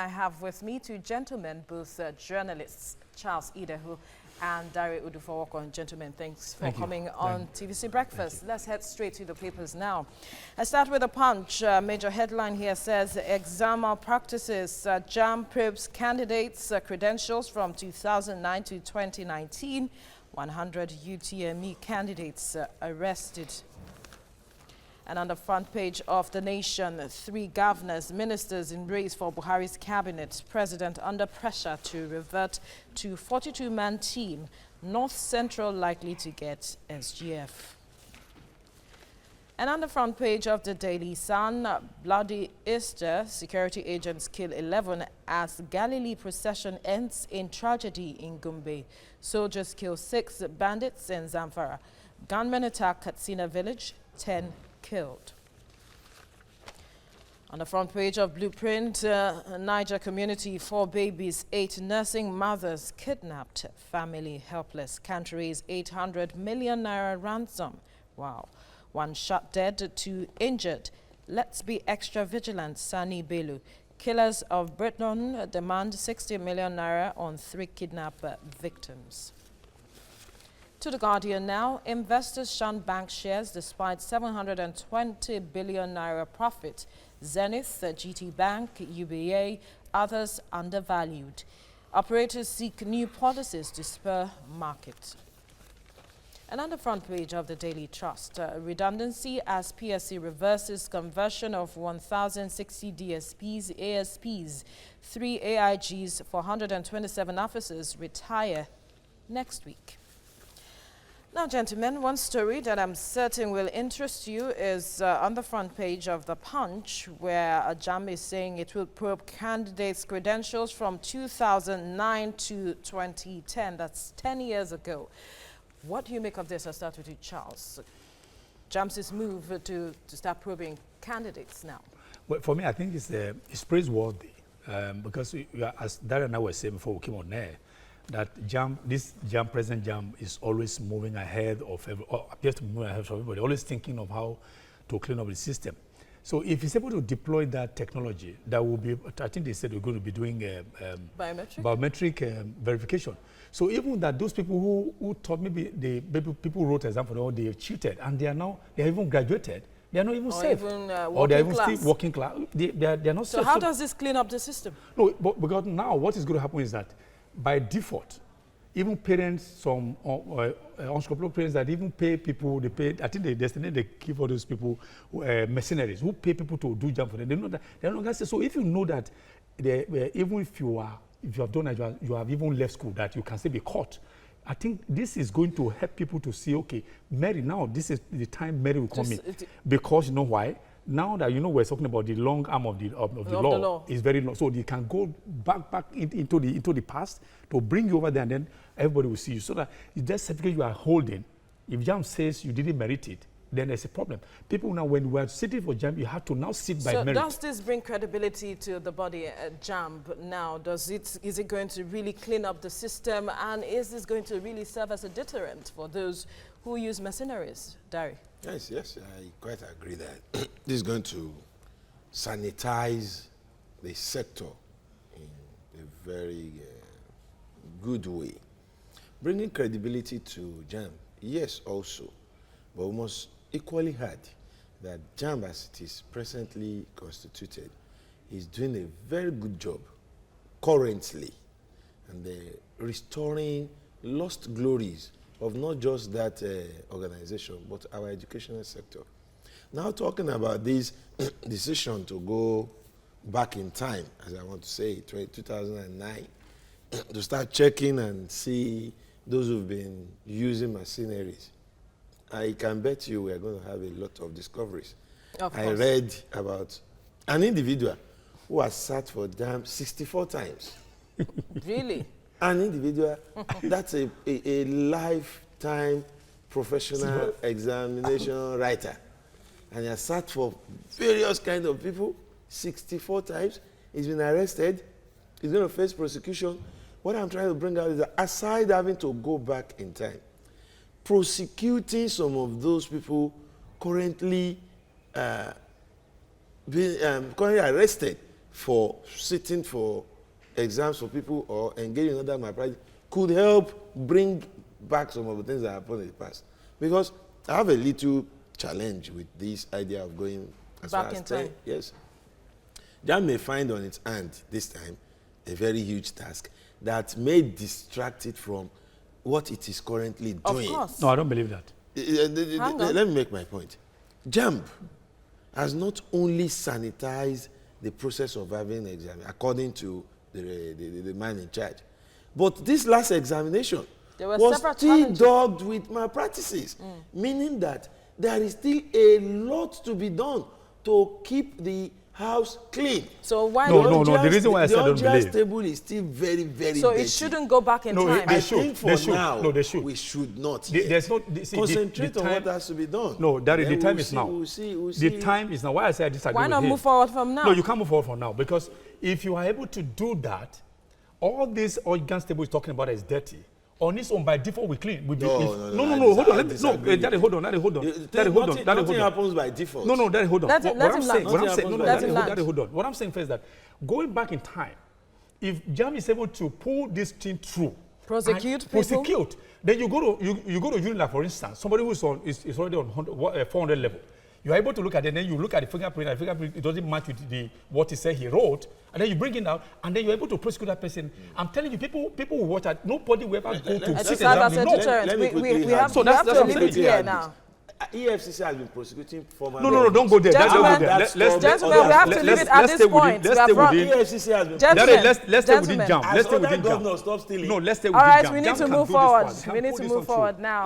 I have with me two gentlemen, both journalists, Charles Idehu and Dari Udufowoko. Gentlemen, thanks for coming on TVC Breakfast. Let's head straight to the papers now. I start with a Punch. Major headline here says exam malpractices. JAMB probes candidates' credentials from 2009 to 2019. 100 UTME candidates arrested. And on the front page of The Nation, 3 governors, ministers in race for Buhari's cabinet. President under pressure to revert to 42-man team. North Central likely to get SGF. And on the front page of the Daily Sun, bloody Easter, security agents kill 11 as Galilee procession ends in tragedy in Gombe. Soldiers kill 6 bandits in Zamfara. Gunmen attack Katsina village, 10 killed. On the front page of Blueprint, Niger community, 4 babies, 8 nursing mothers kidnapped, family helpless. Can't raise 800 million naira ransom. Wow. 1 shot dead, 2 injured. Let's be extra vigilant, Sani Belu. Killers of Britain demand 60 million naira on 3 kidnap victims. To The Guardian now, investors shun bank shares despite 720 billion naira profit. Zenith, GT Bank, UBA, others undervalued. Operators seek new policies to spur market. And on the front page of the Daily Trust, redundancy as PSC reverses conversion of 1,060 DSPs, ASPs. 3 AIGs, 427 officers retire next week. Now, gentlemen, one story that I'm certain will interest you is on the front page of The Punch, where JAMB is saying it will probe candidates' credentials from 2009 to 2010. That's 10 years ago. What do you make of this? I'll start with you, Charles. JAMB's move to start probing candidates now. Well, for me, I think it's praiseworthy because, as Darren and I were saying before we came on air, that present JAMB is always moving ahead of appears to be moving ahead of everybody, always thinking of how to clean up the system. So if he's able to deploy that technology, that will be, I think they said we're going to be doing biometric verification. So even that those people who thought maybe people wrote exam for them, or they cheated, and they are even graduated, they are not even safe. Or they are even still working class. They are not safe. So how does this clean up the system? No, but because now what is going to happen is that by default, even parents, some unscrupulous parents that even pay people, they pay, I think they give all those people mercenaries who pay people to do job for them. They know that they're not going to say. So if you know that even if you have done it, you have even left school, that you can still be caught. I think this is going to help people to see, okay, Mary, now this is the time Mary will come in. Because you know why? Now that we're talking about the long arm of the law is very long, so they can go back into the past to bring you over there, and then everybody will see you. So that that certificate you are holding, if JAMB says you didn't merit it, then there's a problem. People now, when we are sitting for JAMB, you have to now sit by merit. So does this bring credibility to the body at JAMB now? Is it going to really clean up the system, and is this going to really serve as a deterrent for those who use mercenaries? Dari? Yes, I quite agree that this is going to sanitize the sector in a very good way. Bringing credibility to JAMB, yes, also, but we must equally add that JAMB, as it is presently constituted, is doing a very good job currently, and restoring lost glories of not just that organization, but our educational sector. Now talking about this decision to go back in time, as I want to say, 2009, to start checking and see those who've been using mercenaries, I can bet you we're going to have a lot of discoveries. I read about an individual who has sat for JAMB 64 times. Really? An individual, that's a lifetime professional examination writer. And he has sat for various kinds of people 64 times. He's been arrested. He's going to face prosecution. What I'm trying to bring out is that aside having to go back in time, prosecuting some of those people currently being arrested for sitting for exams for people or engaging in other malpractice could help bring back some of the things that happened in the past. Because I have a little challenge with this idea of going as back far as in time. Yes. Jam may find on its hand this time a very huge task that may distract it from what it is currently doing. Of course. No, I don't believe that. Let me make my point. JAMB has not only sanitized the process of having an exam, according to the man in charge, but this last examination was still dogged with malpractices, meaning that there is still a lot to be done to keep the house clean. So why No. The reason why I said I don't believe. The table is still very, very So dirty. it shouldn't go back in time. I think for now, they should. we should not. There's no Concentrate on what has to be done. No, the time is now. We'll see. The time is now. Why I say I disagree Why not with him. move forward from now? No, you can't move forward from now, because if you are able to do that, all this organ table is talking about is dirty. On its own, by default, we clean. No, hold on. Daddy, hold on. Nothing happens by default. No, Daddy, hold on. Let him Daddy, hold on. What I'm saying first is that going back in time, if JAMB is able to pull this thing through, prosecute people, then you go to UNILAG, for instance, somebody who's is already on 400 level. You are able to look at it, and then you look at the fingerprint, and the fingerprint, it doesn't match with what he said he wrote, and then you bring it out, and then you're able to prosecute that person. I'm telling you, people will watch that. Nobody will ever go to sit as a no. deterrent. We have So to leave it here now. EFCC has been prosecuting former. No, don't go there. Gentlemen, we have to leave it at this point. EFCC has been. Let's stay within JAMB. Let's stay within JAMB. Stop stealing. No, let's stay within JAMB. All right, we need to move forward. We need to move forward now.